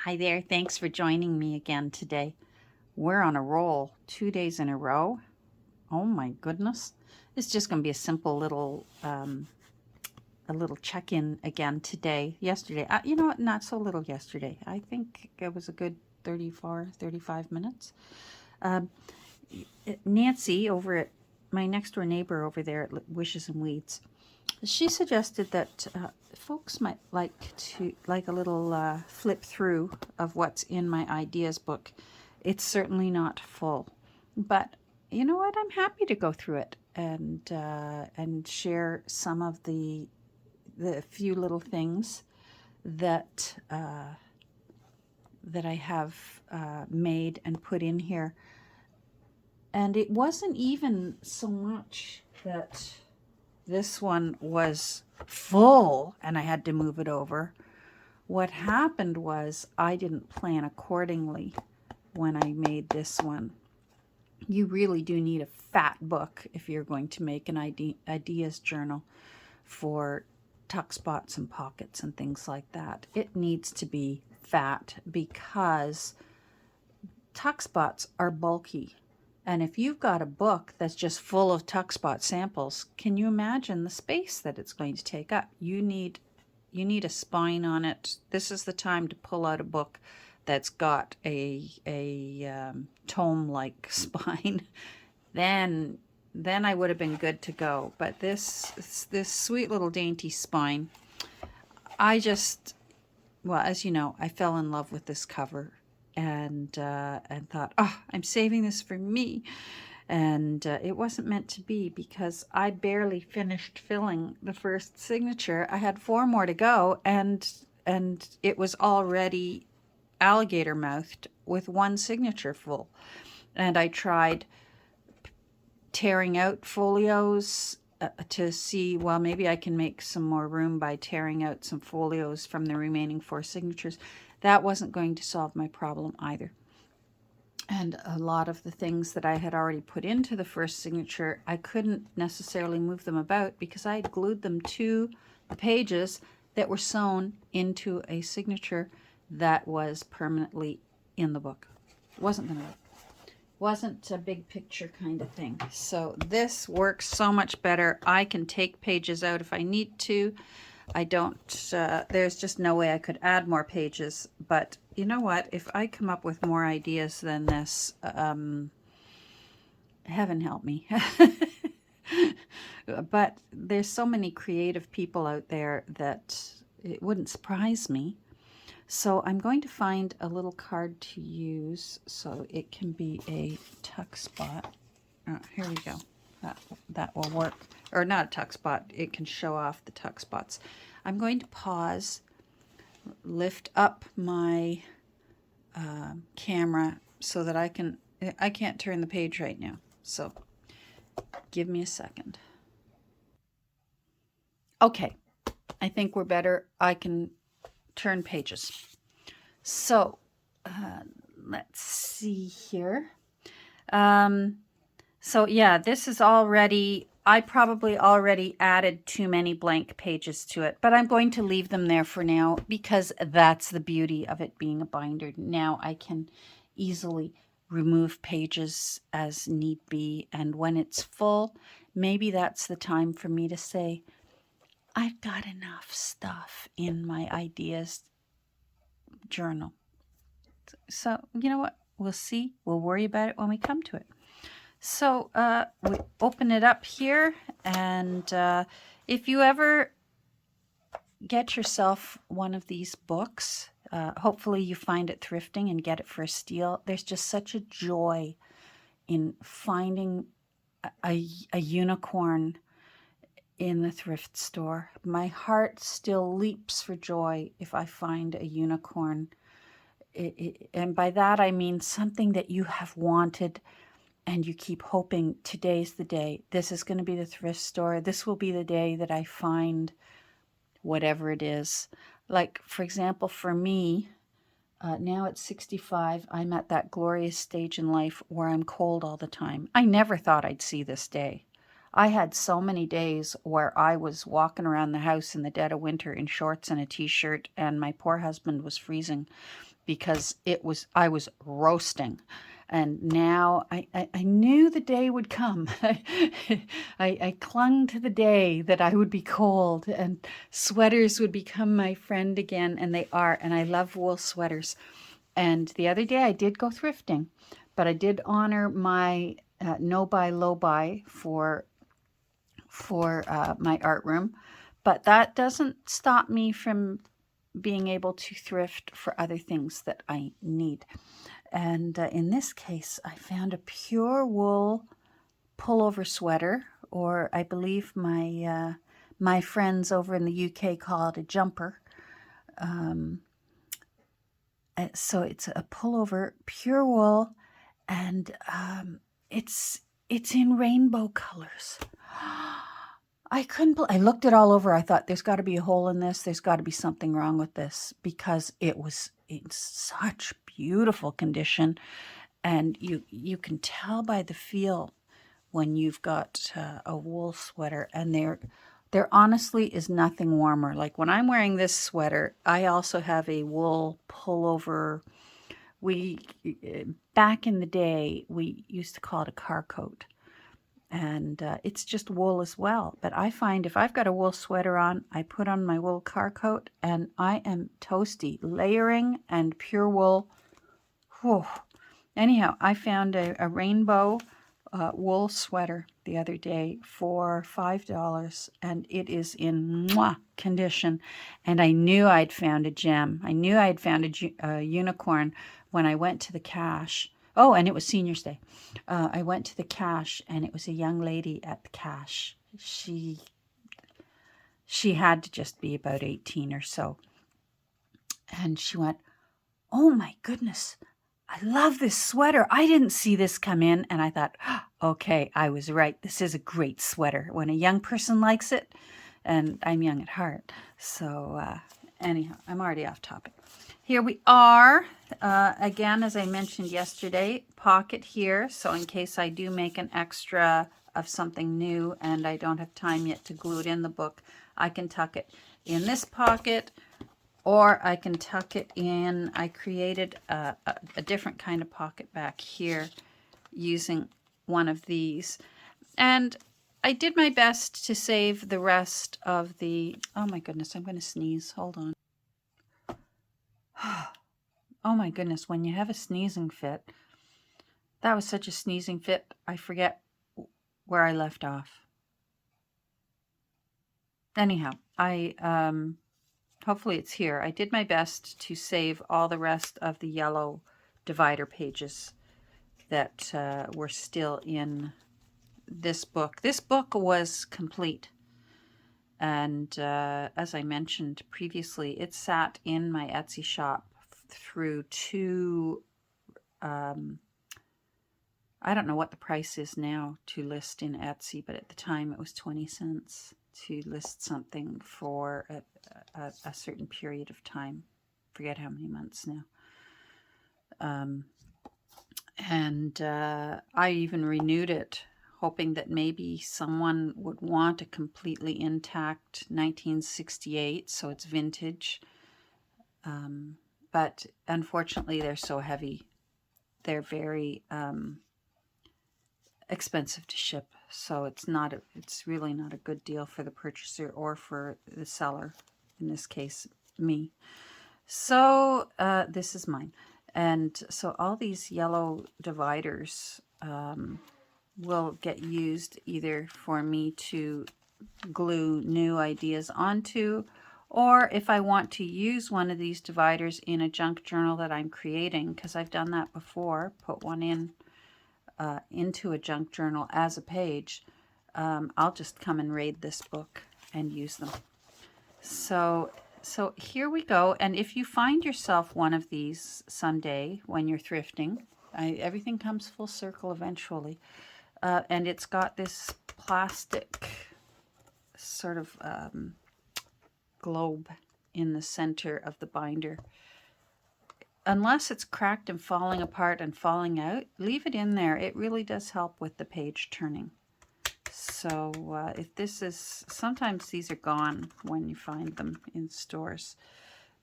Hi there. Thanks for joining me again today. We're on a roll 2 days in a row. Oh my goodness. It's just going to be a simple little check-in again today. Yesterday, you know what? Not so little yesterday. I think it was a good 35 minutes. Nancy over at my next door neighbor over there at Wishes and Weeds, she suggested that folks might like a little flip through of what's in my ideas book. It's certainly not full, but you know what? I'm happy to go through it and share some of the few little things that that I have made and put in here. And it wasn't even so much that this one was full and I had to move it over. What happened was I didn't plan accordingly when I made this one. You really do need a fat book if you're going to make an ideas journal for tuck spots and pockets and things like that. It needs to be fat because tuck spots are bulky. And if you've got a book that's just full of tuck spot samples, can you imagine the space that it's going to take up? You need a spine on it. This is the time to pull out a book that's got a tome-like spine. Then I would have been good to go. But this sweet little dainty spine, well, as you know, I fell in love with this cover. And thought, oh, I'm saving this for me. And it wasn't meant to be because I barely finished filling the first signature. I had 4 more to go, and it was already alligator mouthed with 1 signature full. And I tried tearing out folios to see, well, maybe I can make some more room by tearing out some folios from the remaining 4 signatures. That wasn't going to solve my problem either. And a lot of the things that I had already put into the first signature, I couldn't necessarily move them about because I had glued them to the pages that were sewn into a signature that was permanently in the book. It wasn't a big picture kind of thing. So this works so much better. I can take pages out if I need to. I don't, there's just no way I could add more pages, but you know what, if I come up with more ideas than this, heaven help me. But there's so many creative people out there that it wouldn't surprise me. So I'm going to find a little card to use so it can be a tuck spot. Oh, here we go. That will work. Or not a tuck spot. It can show off the tuck spots. I'm going to pause, lift up my camera so that I can't turn the page right now. So give me a second. Okay, I think we're better. I can turn pages. So let's see here. So yeah, this is already, I probably already added too many blank pages to it, but I'm going to leave them there for now because that's the beauty of it being a binder. Now I can easily remove pages as need be, and when it's full, maybe that's the time for me to say, I've got enough stuff in my ideas journal. So you know what? We'll see. We'll worry about it when we come to it. So we open it up here, and if you ever get yourself one of these books, hopefully you find it thrifting and get it for a steal. There's just such a joy in finding a unicorn in the thrift store. My heart still leaps for joy if I find a unicorn. And by that I mean something that you have wanted and you keep hoping today's the day. This is going to be the thrift store. This will be the day that I find whatever it is. Like, for example, for me, now at 65, I'm at that glorious stage in life where I'm cold all the time. I never thought I'd see this day. I had so many days where I was walking around the house in the dead of winter in shorts and a t-shirt, and my poor husband was freezing. because I was roasting. And now I knew the day would come. I clung to the day that I would be cold and sweaters would become my friend again, and they are. And I love wool sweaters. And the other day I did go thrifting, but I did honor my no buy, low buy for my art room. But that doesn't stop me from being able to thrift for other things that I need. And in this case, I found a pure wool pullover sweater, or I believe my friends over in the UK call it a jumper. So it's a pullover, pure wool, and it's in rainbow colors. I looked it all over. I thought, there's got to be a hole in this. There's got to be something wrong with this, because it was in such beautiful condition. And you can tell by the feel when you've got a wool sweater. And there honestly is nothing warmer. Like when I'm wearing this sweater, I also have a wool pullover. Back in the day, we used to call it a car coat. And it's just wool as well. But I find if I've got a wool sweater on, I put on my wool car coat, and I am toasty. Layering and pure wool. Whew. Anyhow, I found a rainbow wool sweater the other day for $5, and it is in mwah condition. And I knew I'd found a gem. I knew I had found a unicorn when I went to the cash. Oh, and it was Senior's Day. I went to the cash, and it was a young lady at the cash. She had to just be about 18 or so. And she went, "Oh my goodness, I love this sweater. I didn't see this come in." And I thought, okay, I was right. This is a great sweater when a young person likes it, and I'm young at heart. So anyhow, I'm already off topic. Here we are. Again, as I mentioned yesterday, pocket here. So in case I do make an extra of something new and I don't have time yet to glue it in the book, I can tuck it in this pocket, or I can tuck it in. I created a different kind of pocket back here using one of these. And I did my best to save the rest of the... Oh my goodness, I'm going to sneeze. Hold on. Oh my goodness, when you have a sneezing fit, that was such a sneezing fit, I forget where I left off. Anyhow, hopefully it's here. I did my best to save all the rest of the yellow divider pages that were still in this book. This book was complete. And as I mentioned previously, it sat in my Etsy shop through two, I don't know what the price is now to list in Etsy, but at the time it was 20 cents to list something for a certain period of time. Forget how many months now. And I even renewed it, hoping that maybe someone would want a completely intact 1968, so it's vintage. But unfortunately, they're so heavy. They're very expensive to ship, so it's really not a good deal for the purchaser or for the seller, in this case, me. So this is mine. And so all these yellow dividers will get used either for me to glue new ideas onto, or if I want to use one of these dividers in a junk journal that I'm creating, because I've done that before, put one into a junk journal as a page, I'll just come and raid this book and use them. So here we go. And if you find yourself one of these someday when you're thrifting, everything comes full circle eventually. And it's got this plastic sort of globe in the center of the binder. Unless it's cracked and falling apart and falling out, leave it in there. It really does help with the page turning. So if this is, sometimes these are gone when you find them in stores.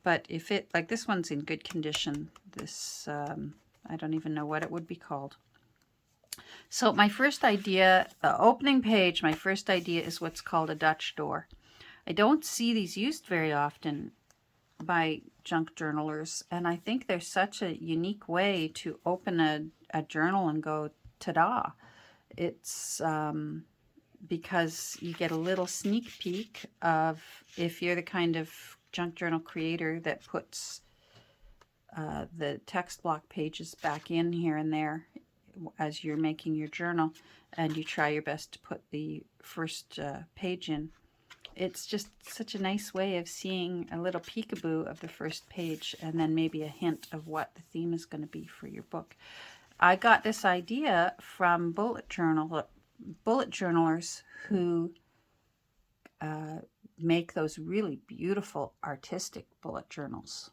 But if it, like this one's in good condition, this, I don't even know what it would be called. So my first idea, the opening page, my first idea is what's called a Dutch door. I don't see these used very often by junk journalers, and I think there's such a unique way to open a journal and go, ta-da. It's because you get a little sneak peek of, if you're the kind of junk journal creator that puts the text block pages back in here and there as you're making your journal, and you try your best to put the first page in. It's just such a nice way of seeing a little peekaboo of the first page, and then maybe a hint of what the theme is going to be for your book. I got this idea from bullet journalers who make those really beautiful artistic bullet journals.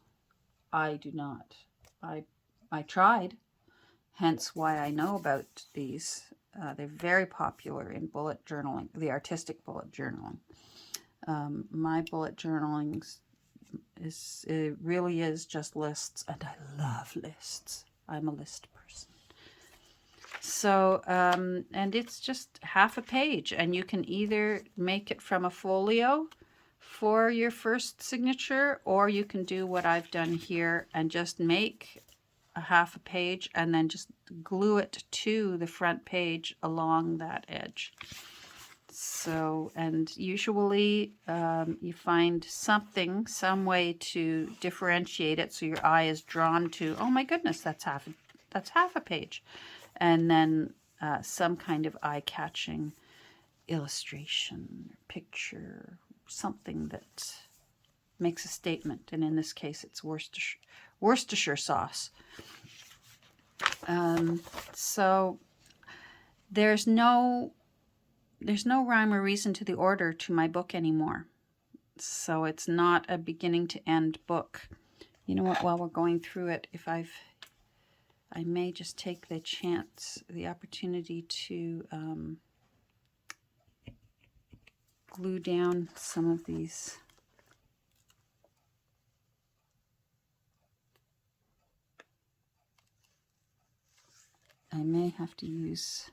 I do not. I tried, hence why I know about these. They're very popular in bullet journaling, the artistic bullet journaling. My bullet journaling it really is just lists, and I love lists. I'm a list person. So, and it's just half a page, and you can either make it from a folio for your first signature, or you can do what I've done here and just make a half a page and then just glue it to the front page along that edge. So, and usually you find some way to differentiate it so your eye is drawn to, oh my goodness, that's half a page. And then some kind of eye-catching illustration, picture, something that makes a statement. And in this case, it's Worcestershire sauce. So there's no rhyme or reason to the order to my book anymore. So it's not a beginning to end book. You know what, while we're going through it, I may just take the opportunity to glue down some of these. I may have to use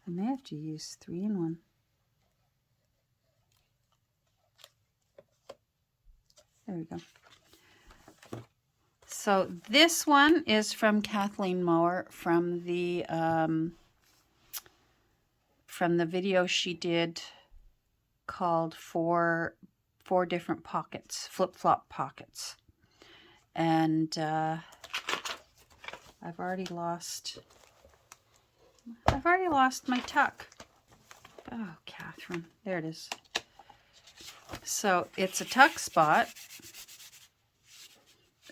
3-in-1. There we go. So this one is from Kathleen Mower from the video she did called four different pockets, flip-flop pockets. And I've already lost my tuck. Oh, Catherine, there it is. So it's a tuck spot.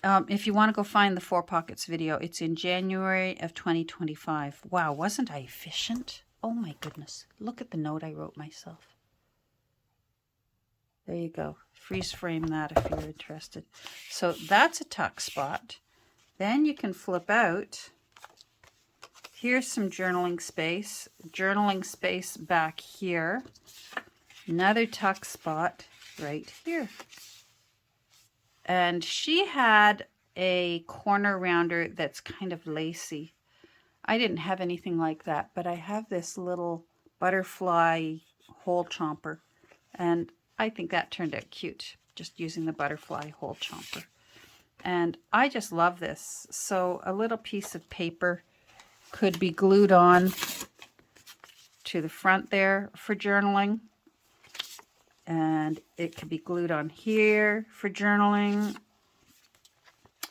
If you want to go find the 4 pockets video, it's in January of 2025. Wow, wasn't I efficient? Oh my goodness. Look at the note I wrote myself. There you go. Freeze frame that if you're interested. So that's a tuck spot. Then you can flip out. Here's some journaling space. Journaling space back here. Another tuck spot right here. And she had a corner rounder that's kind of lacy. I didn't have anything like that, but I have this little butterfly hole chomper. And I think that turned out cute, just using the butterfly hole chomper. And I just love this. So a little piece of paper could be glued on to the front there for journaling. And it could be glued on here for journaling.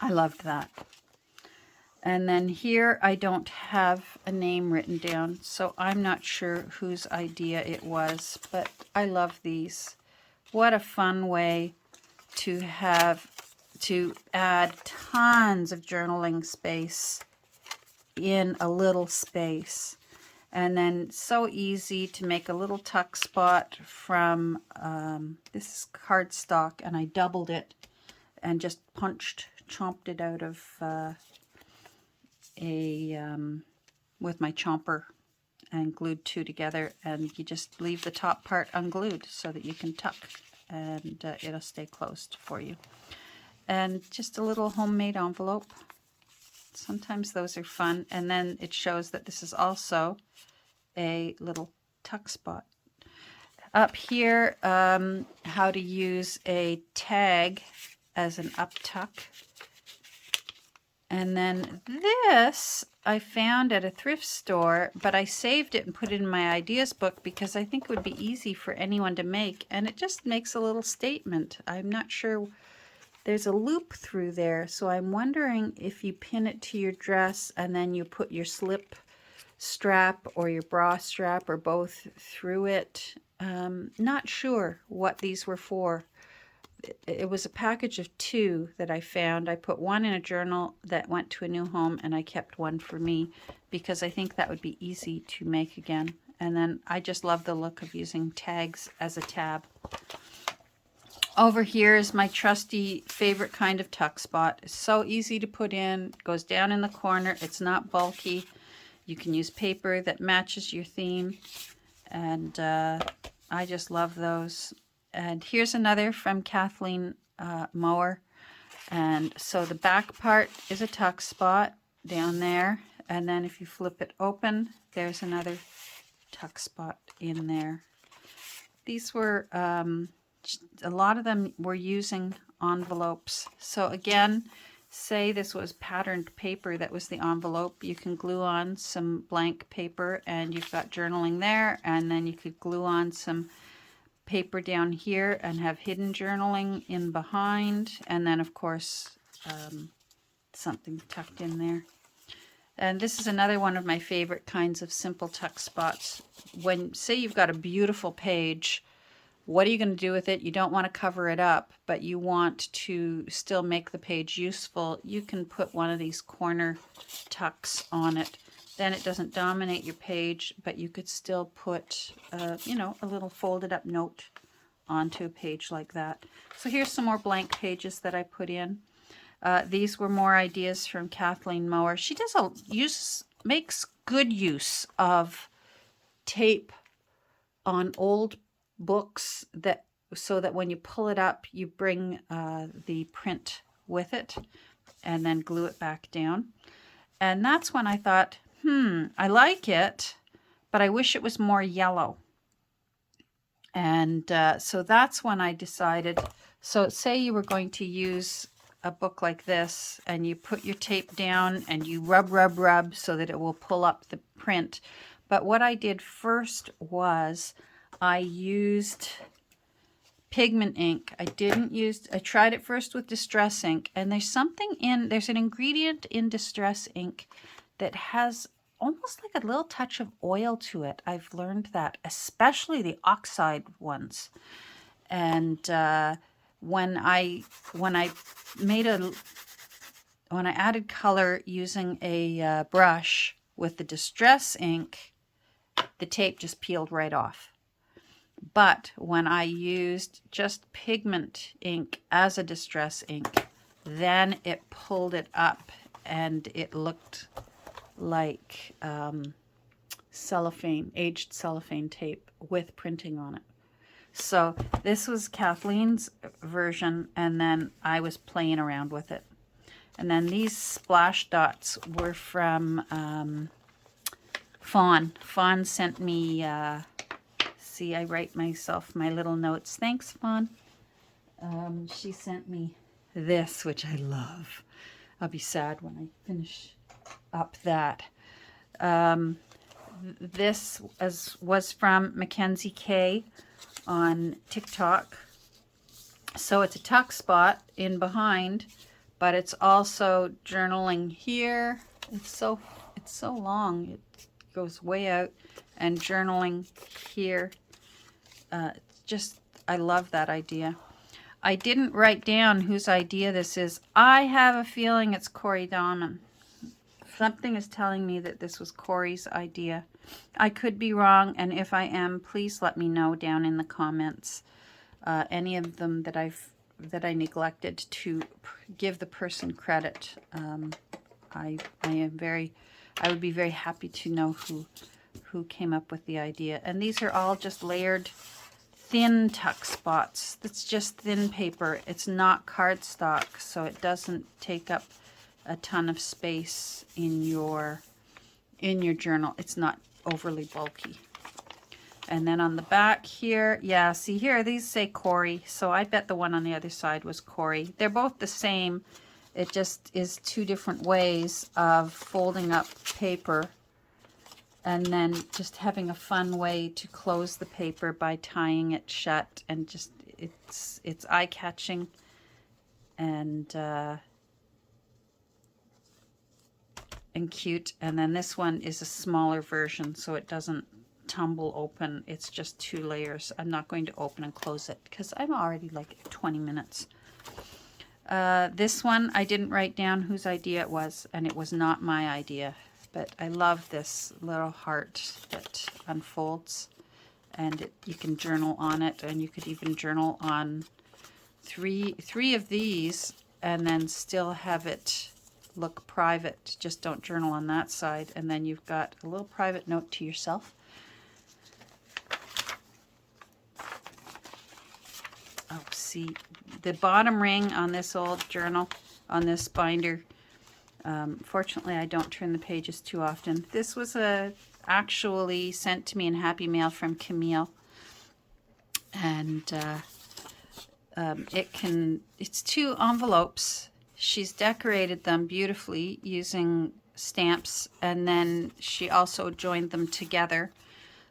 I loved that. And then here I don't have a name written down, so I'm not sure whose idea it was, but I love these. What a fun way to add tons of journaling space in a little space. And then so easy to make a little tuck spot from, this is cardstock, and I doubled it and just chomped it out of with my chomper and glued 2 together. And you just leave the top part unglued so that you can tuck and it'll stay closed for you. And just a little homemade envelope. Sometimes those are fun. And then it shows that this is also a little tuck spot. Up here, how to use a tag as an up tuck. And then this I found at a thrift store, but I saved it and put it in my ideas book because I think it would be easy for anyone to make. And it just makes a little statement. I'm not sure. There's a loop through there, so I'm wondering if you pin it to your dress and then you put your slip strap or your bra strap or both through it. Not sure what these were for. It was a package of 2 that I found. I put one in a journal that went to a new home, and I kept one for me because I think that would be easy to make again. And then I just love the look of using tags as a tab. Over here is my trusty favorite kind of tuck spot. It's so easy to put in. It goes down in the corner. It's not bulky. You can use paper that matches your theme. And I just love those. And here's another from Kathleen Mower. And so the back part is a tuck spot down there. And then if you flip it open, there's another tuck spot in there. These were, a lot of them were using envelopes. So again, say this was patterned paper that was the envelope. You can glue on some blank paper and you've got journaling there. And then you could glue on some paper down here and have hidden journaling in behind, and then of course something tucked in there. And this is another one of my favorite kinds of simple tuck spots. When, say you've got a beautiful page, what are you going to do with it? You don't want to cover it up, but you want to still make the page useful. You can put one of these corner tucks on it. Then it doesn't dominate your page, but you could still put, you know, a little folded up note onto a page like that. So here's some more blank pages that I put in. These were more ideas from Kathleen Mower. She does makes good use of tape on old books so that when you pull it up, you bring the print with it and then glue it back down. And that's when I thought, I like it, but I wish it was more yellow. And so that's when I decided, so say you were going to use a book like this and you put your tape down and you rub so that it will pull up the print. But what I did first was I used pigment ink. I tried it first with distress ink, and there's an ingredient in distress ink that has almost like a little touch of oil to it. I've learned that, especially the oxide ones. And when I added color using a brush with the distress ink, the tape just peeled right off. But when I used just pigment ink as a distress ink, then it pulled it up and it looked like aged cellophane tape with printing on it. So this was Kathleen's version, and then I was playing around with it. And then these splash dots were from Fawn. Fawn sent me, see, I write myself my little notes. Thanks, Fawn. She sent me this, which I love. I'll be sad when I finish up that. This was from Mackenzie K on TikTok. So it's a tuck spot in behind, but it's also journaling here. It's so long. It goes way out, and journaling here. I love that idea. I didn't write down whose idea this is. I have a feeling it's Corey Dahman. Something is telling me that this was Corey's idea. I could be wrong, and if I am, please let me know down in the comments. Any of them that I neglected to give the person credit. I would be very happy to know who came up with the idea. And these are all just layered thin tuck spots. That's just thin paper. It's not cardstock, so it doesn't take up a ton of space in your journal. It's not overly bulky. And then on the back here, yeah, see here, these say Corey, so I bet the one on the other side was Corey. They're both the same. It just is two different ways of folding up paper and then just having a fun way to close the paper by tying it shut, and just it's eye-catching and cute. And then this one is a smaller version, so it doesn't tumble open. It's just 2 layers. I'm not going to open and close it because I'm already like 20 minutes. This one I didn't write down whose idea it was, and it was not my idea, but I love this little heart that unfolds, and you can journal on it, and you could even journal on three of these and then still have it look private. Just don't journal on that side, and then you've got a little private note to yourself. Oh, see, the bottom ring on this old journal, on this binder, fortunately I don't turn the pages too often. This was actually sent to me in Happy Mail from Camille, and it's 2 envelopes. She's decorated them beautifully using stamps, and then she also joined them together.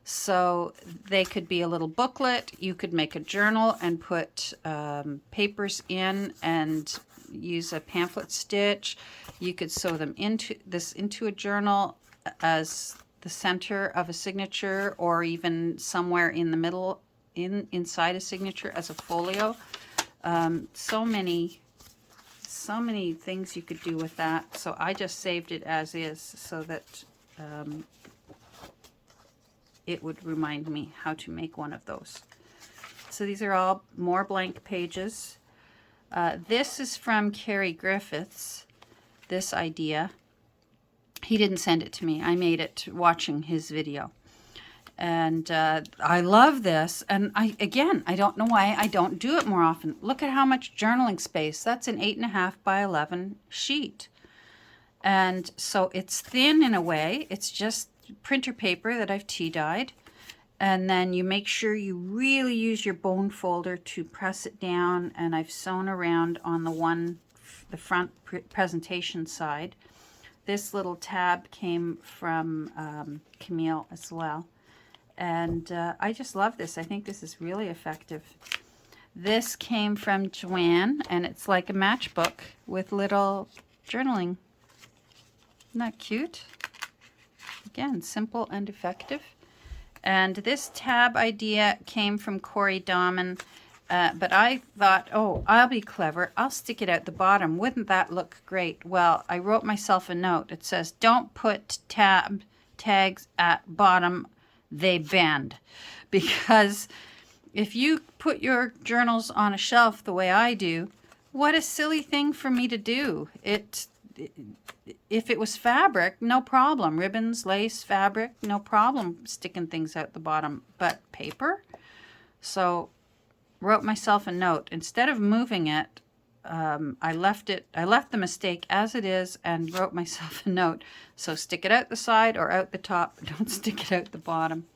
So they could be a little booklet. You could make a journal and put papers in and use a pamphlet stitch. You could sew them into a journal as the center of a signature, or even somewhere in the middle, inside a signature as a folio. So many things you could do with that. So I just saved it as is so that it would remind me how to make one of those. So these are all more blank pages. This is from Carrie Griffiths, this idea. He didn't send it to me. I made it watching his video. And I love this. And I don't know why I don't do it more often. Look at how much journaling space. That's an 8.5 by 11 sheet. And so it's thin in a way. It's just printer paper that I've tea dyed, and then you make sure you really use your bone folder to press it down, and I've sewn around on the front presentation side. This little tab came from Camille as well, and I just love this. I think this is really effective. This came from Joanne, and it's like a matchbook with little journaling. Isn't that cute? Again, simple and effective. And this tab idea came from Corey Dahman, but I thought, oh, I'll be clever. I'll stick it out the bottom. Wouldn't that look great? Well, I wrote myself a note. It says, don't put tags at bottom, they bend. Because if you put your journals on a shelf the way I do, what a silly thing for me to do. If it was fabric, no problem. Ribbons, lace, fabric, no problem sticking things out the bottom. But paper? So wrote myself a note. Instead of moving it, I left the mistake as it is and wrote myself a note. So stick it out the side or out the top. Don't stick it out the bottom.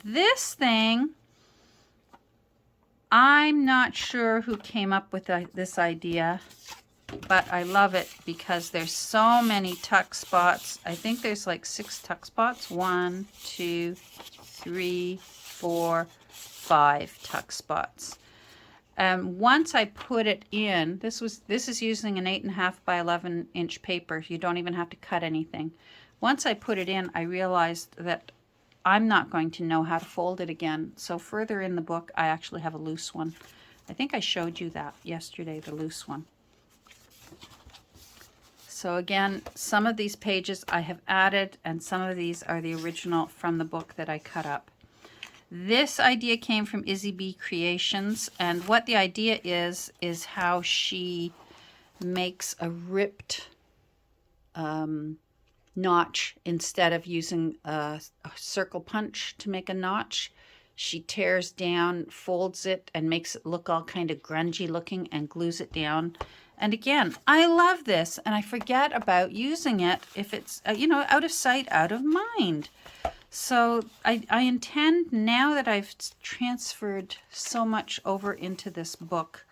This thing, I'm not sure who came up with this idea, but I love it because there's so many tuck spots. I think there's like 6 tuck spots. 1, 2, 3, 4, 5 tuck spots. Once I put it in, this is using an 8.5 by 11 inch paper. You don't even have to cut anything. Once I put it in, I realized that I'm not going to know how to fold it again. So further in the book, I actually have a loose one. I think I showed you that yesterday, the loose one. So again, some of these pages I have added, and some of these are the original from the book that I cut up. This idea came from Izzy B Creations, and what the idea is how she makes a ripped notch. Instead of using a circle punch to make a notch, She tears down, folds it, and makes it look all kind of grungy looking and glues it down. And again, I love this, and I forget about using it if it's, you know, out of sight, out of mind. So I intend, now that I've transferred so much over into this book,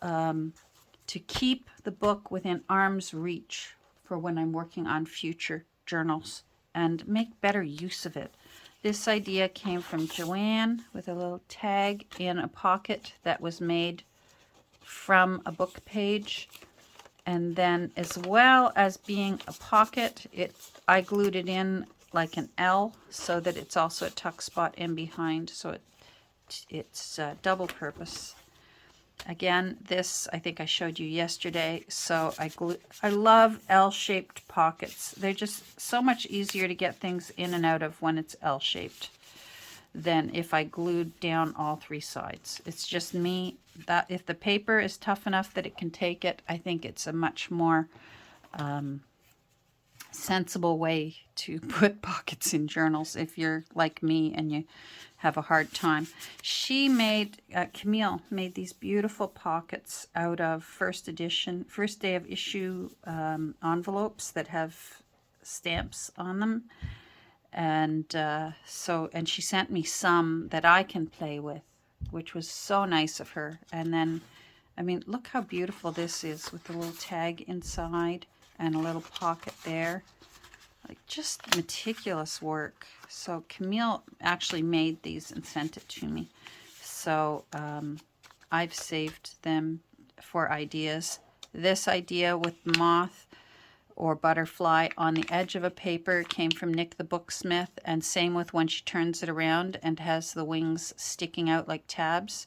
to keep the book within arm's reach for when I'm working on future journals and make better use of it. This idea came from Joanne with a little tag in a pocket that was made from a book page. And then, as well as being a pocket, I glued it in like an L so that it's also a tuck spot in behind, so it's double purpose. Again, this I think I showed you yesterday, so I love L-shaped pockets. They're just so much easier to get things in and out of when it's L-shaped than if I glued down all three sides. It's just me, that if the paper is tough enough that it can take it, I think it's a much more sensible way to put pockets in journals if you're like me and you have a hard time. She made, Camille made these beautiful pockets out of first day of issue envelopes that have stamps on them. And and she sent me some that I can play with, which was so nice of her. And then, I mean, look how beautiful this is with the little tag inside and a little pocket there. Like, just meticulous work. So Camille actually made these and sent it to me. So I've saved them for ideas. This idea with moth or butterfly on the edge of a paper came from Nick the Booksmith, and same with when she turns it around and has the wings sticking out like tabs.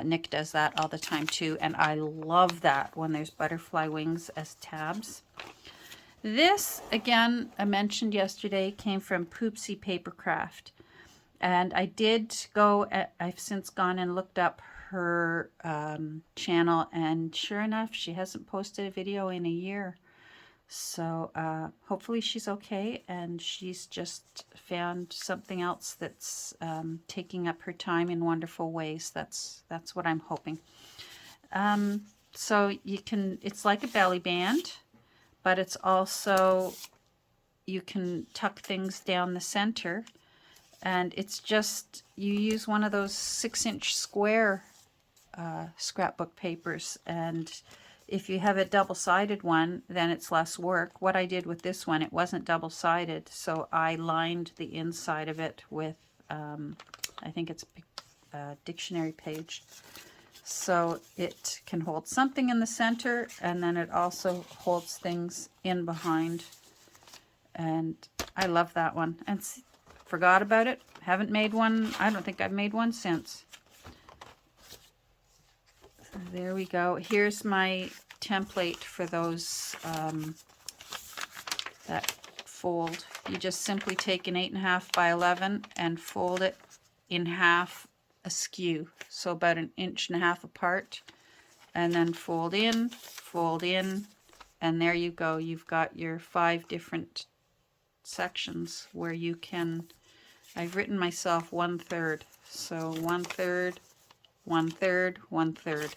Nick does that all the time too, and I love that when there's butterfly wings as tabs. This, again, I mentioned yesterday, came from Poopsie Papercraft. And I did go, I've since gone and looked up her channel, and sure enough, she hasn't posted a video in a year. So hopefully she's okay, and she's just found something else that's taking up her time in wonderful ways. That's what I'm hoping. So you can, it's like a belly band, but it's also, you can tuck things down the center, and it's just, you use one of those 6-inch square scrapbook papers, and if you have a double-sided one, then it's less work. What I did with this one, it wasn't double-sided, so I lined the inside of it with, I think it's a dictionary page. So it can hold something in the center, and then it also holds things in behind. And I love that one. And forgot about it. Haven't made one. I don't think I've made one since. So there we go. Here's my template for those that fold. You just simply take an 8.5 by 11 and fold it in half askew, so about 1.5 inches apart, and then fold in, and there you go. You've got your 5 different sections where you can, I've written myself 1/3, so 1/3, 1/3, 1/3,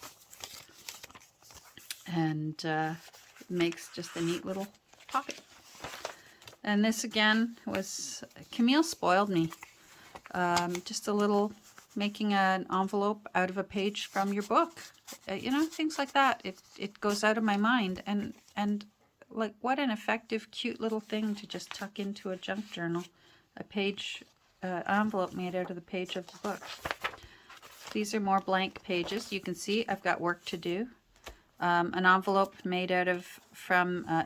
and it makes just a neat little pocket. And this again was, Camille spoiled me. Just a little, making an envelope out of a page from your book, you know, things like that. It goes out of my mind, and like, what an effective, cute little thing to just tuck into a junk journal, a page envelope made out of the page of the book. These are more blank pages. You can see I've got work to do. An envelope made out of,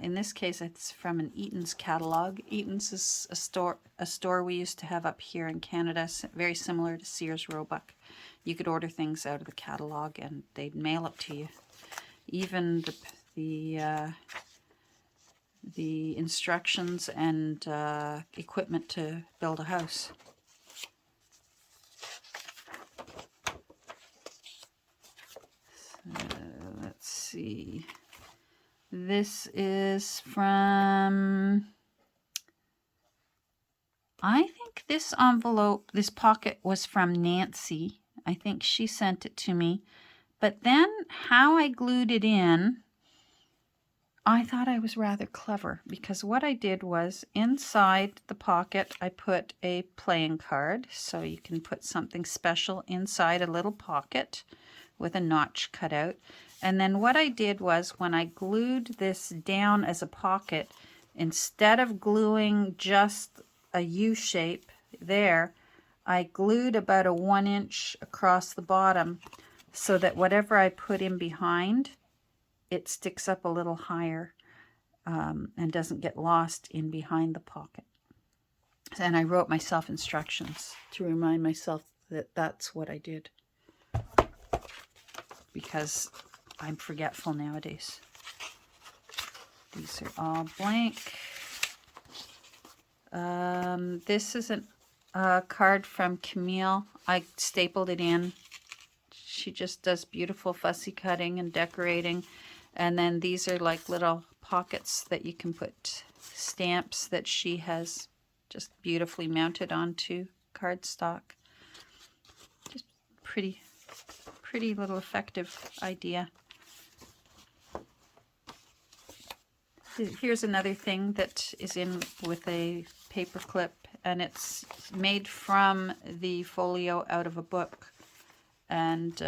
in this case, it's from an Eaton's catalog. Eaton's is a store we used to have up here in Canada, very similar to Sears Roebuck. You could order things out of the catalog and they'd mail it to you. Even the instructions and equipment to build a house. Let's see. This is from, I think This envelope, this pocket was from Nancy. I think she sent it to me. But then how I glued it in, I thought I was rather clever, because what I did was inside the pocket I put a playing card, so you can put something special inside a little pocket with a notch cut out. And then what I did was, when I glued this down as a pocket, instead of gluing just a U shape there, I glued about a 1 inch across the bottom, so that whatever I put in behind, it sticks up a little higher and doesn't get lost in behind the pocket. And I wrote myself instructions to remind myself that that's what I did, because I'm forgetful nowadays. These are all blank. This is a card from Camille. I stapled it in. She just does beautiful fussy cutting and decorating. And then these are like little pockets that you can put stamps that she has just beautifully mounted onto cardstock. Just pretty little effective idea. Here's another thing that is in with a paper clip, and it's made from the folio out of a book, and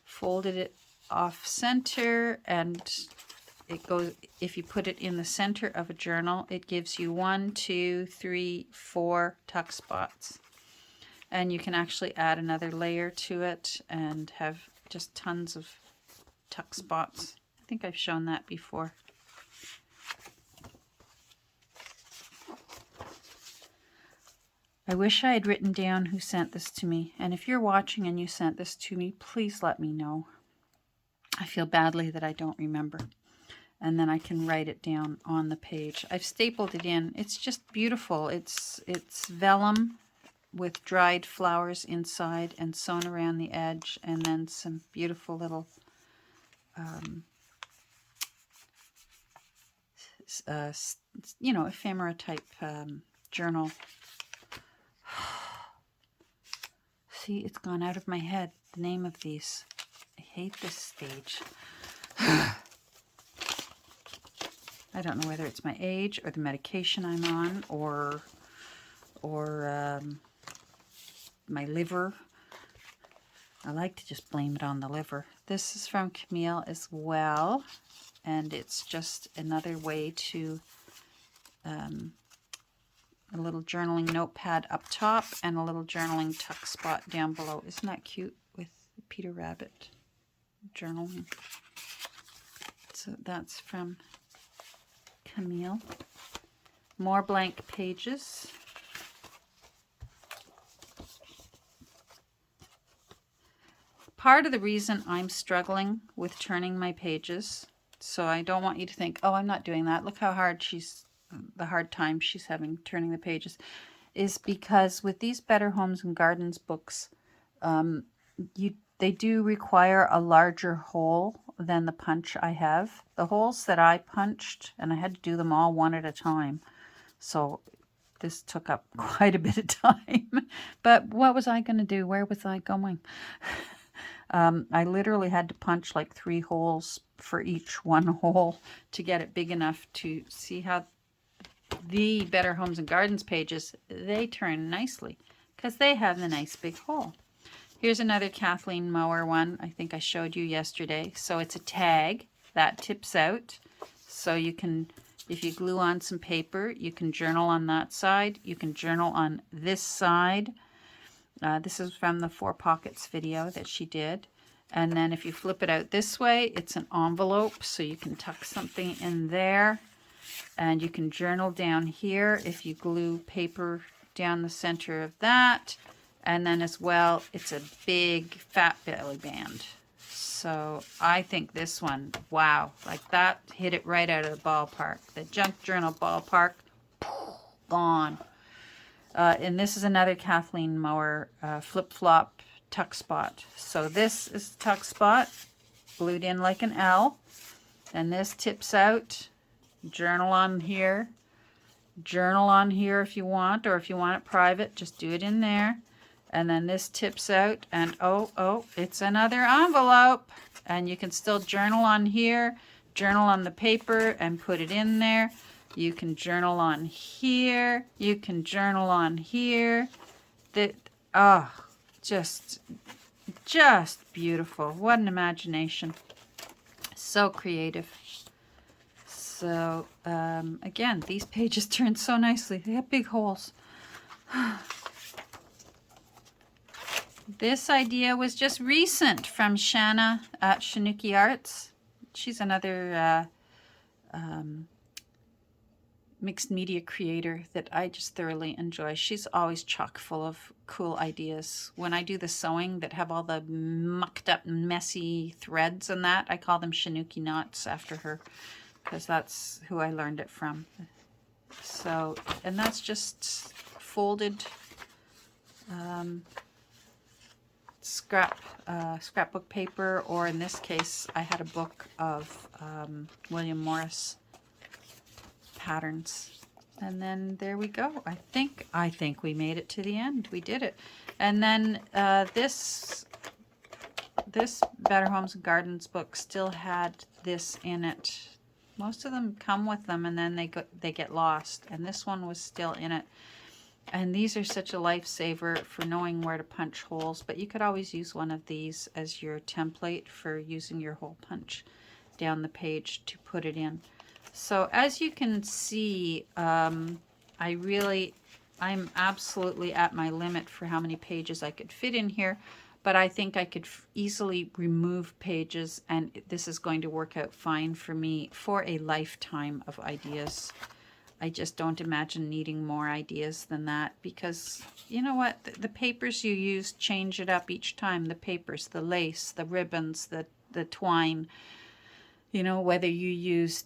folded it off center, and it goes, if you put it in the center of a journal, it gives you 1, 2, 3, 4 tuck spots, and you can actually add another layer to it and have just tons of tuck spots. I think I've shown that before. I wish I had written down who sent this to me, and if you're watching and you sent this to me, please let me know. I feel badly that I don't remember, and then I can write it down on the page. I've stapled it in. It's just beautiful. It's vellum with dried flowers inside and sewn around the edge, and then some beautiful little you know, ephemera type journal. See, it's gone out of my head, the name of these. I hate this stage. I don't know whether it's my age or the medication I'm on, or my liver. I like to just blame it on the liver. This is from Camille as well, and it's just another way to a little journaling notepad up top and a little journaling tuck spot down below. Isn't that cute, with Peter Rabbit journaling? So that's from Camille. More blank pages. Part of the reason I'm struggling with turning my pages, so I don't want you to think, oh, I'm not doing that. Look how hard the hard time she's having turning the pages, is because with these Better Homes and Gardens books, they do require a larger hole than the punch I have. The holes that I punched, and I had to do them all one at a time, so this took up quite a bit of time. But what was I going to do? Where was I going? I literally had to punch like 3 holes for each one hole to get it big enough to see how the Better Homes and Gardens pages, they turn nicely because they have the nice big hole. Here's another Kathleen Mower one. I think I showed you yesterday. So it's a tag that tips out. So you can, if you glue on some paper, you can journal on that side. You can journal on this side. This is from the 4 Pockets video that she did. And then if you flip it out this way, it's an envelope. So you can tuck something in there. And you can journal down here if you glue paper down the center of that. And then as well, it's a big fat belly band. So I think this one, wow, like that hit it right out of the ballpark. The junk journal ballpark, gone. And this is another Kathleen Mower flip-flop tuck spot. So this is tuck spot, glued in like an L. And this tips out. Journal on here, Journal on here if you want, or if you want it private, just do it in there. And then this tips out, and oh, it's another envelope. And you can still journal on here, journal on the paper, and put it in there. You can journal on here. You can journal on here. Just beautiful. What an imagination. So creative. So, again, these pages turned so nicely. They have big holes. This idea was just recent from Shanna at Shanuki Arts. She's another mixed media creator that I just thoroughly enjoy. She's always chock full of cool ideas. When I do the sewing that have all the mucked up, messy threads and that, I call them Shanuki knots after her, because that's who I learned it from. So, and that's just folded scrapbook paper, or in this case, I had a book of William Morris patterns. And then there we go. I think we made it to the end. We did it. And then this Better Homes and Gardens book still had this in it. Most of them come with them, and then they get lost. And this one was still in it. And these are such a lifesaver for knowing where to punch holes. But you could always use one of these as your template for using your hole punch down the page to put it in. So as you can see, I'm absolutely at my limit for how many pages I could fit in here. But I think I could easily remove pages, and this is going to work out fine for me for a lifetime of ideas. I just don't imagine needing more ideas than that, because you know what? The papers you use change it up each time. The papers, the lace, the ribbons, the twine. You know, whether you use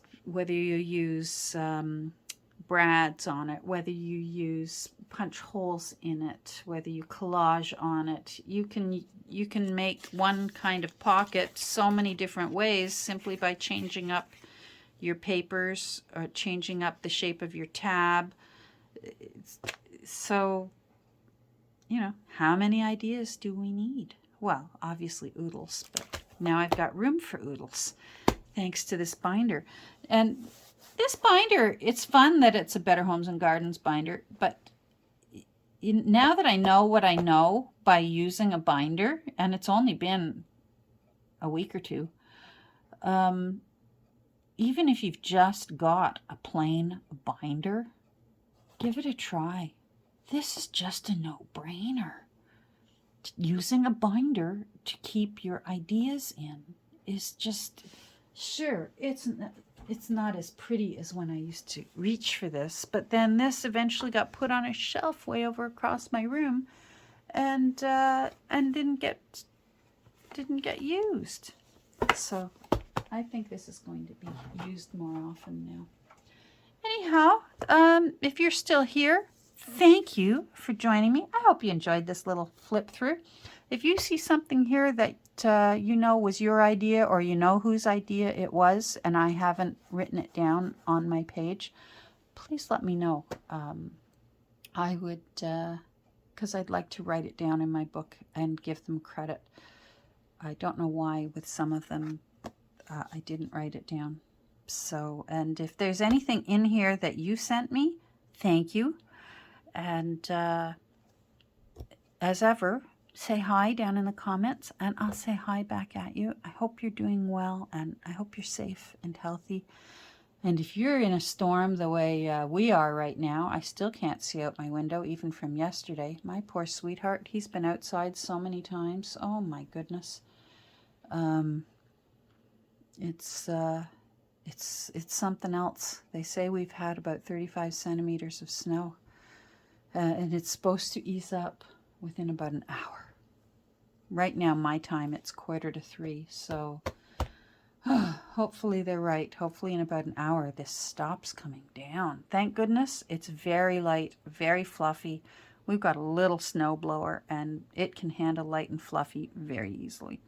brads on it, whether you use punch holes in it, whether you collage on it. You can make one kind of pocket so many different ways simply by changing up your papers or changing up the shape of your tab. So, you know, how many ideas do we need? Well, obviously oodles, but now I've got room for oodles thanks to this binder. And this binder, it's fun that it's a Better Homes and Gardens binder, but now that I know what I know by using a binder, and it's only been a week or two, even if you've just got a plain binder, give it a try. This is just a no-brainer. Using a binder to keep your ideas in is just, sure, it's not as pretty as when I used to reach for this, but then this eventually got put on a shelf way over across my room and didn't get used. So I think this is going to be used more often now. Anyhow, if you're still here, thank you for joining me. I hope you enjoyed this little flip through. If you see something here that you know was your idea, or you know whose idea it was, and I haven't written it down on my page, please let me know. I would, because I'd like to write it down in my book and give them credit. I don't know why with some of them I didn't write it down. So, and if there's anything in here that you sent me, thank you. And as ever, say hi down in the comments, and I'll say hi back at you. I hope you're doing well, and I hope you're safe and healthy. And if you're in a storm the way we are right now, I still can't see out my window, even from yesterday. My poor sweetheart, he's been outside so many times. Oh my goodness. It's something else. They say we've had about 35 centimeters of snow, and it's supposed to ease up within about an hour. Right now, my time, it's 2:45, so hopefully they're right. Hopefully in about an hour, this stops coming down. Thank goodness. It's very light, very fluffy. We've got a little snow blower, and it can handle light and fluffy very easily,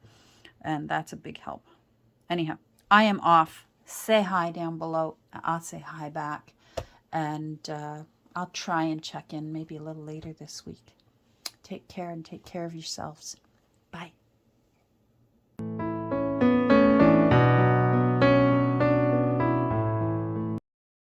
and that's a big help. Anyhow, I am off. Say hi down below. I'll say hi back. And I'll try and check in maybe a little later this week. Take care and take care of yourselves. Bye.